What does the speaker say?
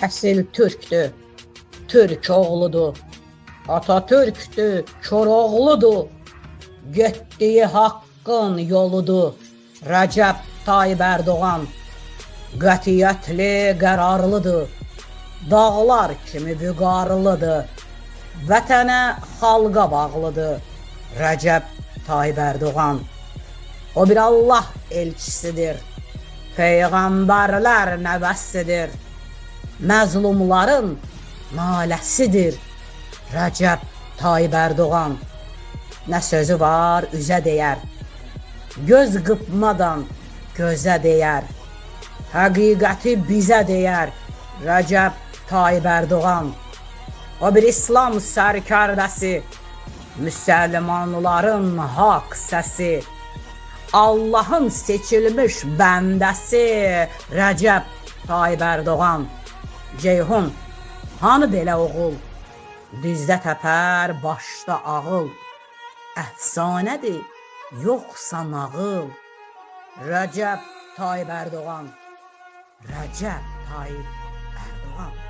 Əsil türkdür, türk oğludur. Atatürkdür, Koroğludur. Getdiyi haqqın yoludur. Rəcəb Tayyib Ərdoğan qətiyyətli, qərarlıdır. Dağlar kimi vüqarlıdır. Vətənə, xalqa bağlıdır. Rəcəb Tayyib Ərdoğan. O bir Allah elçisidir. Peyğəmbərlər nəvəsidir. Məzlumların naləsidir. Rəcəb Tayyib Ərdoğan. Nə sözü var üzə deyər, göz qıpmadan gözə deyər. Həqiqəti bizə deyər Rəcəb Tayyib Ərdoğan. O bir İslam sərkərdəsi, müsəlmanların haqq səsi, Allahın seçilmiş bəndəsi Rəcəb Tayyib Ərdoğan. Ceyhun, hanı belə oğul? Düzdə təpər, başda ağıl. Əfsanədir, yoxsa nağıl. Rəcəb Tayyib Ərdoğan. Rəcəb Tayyib Ərdoğan.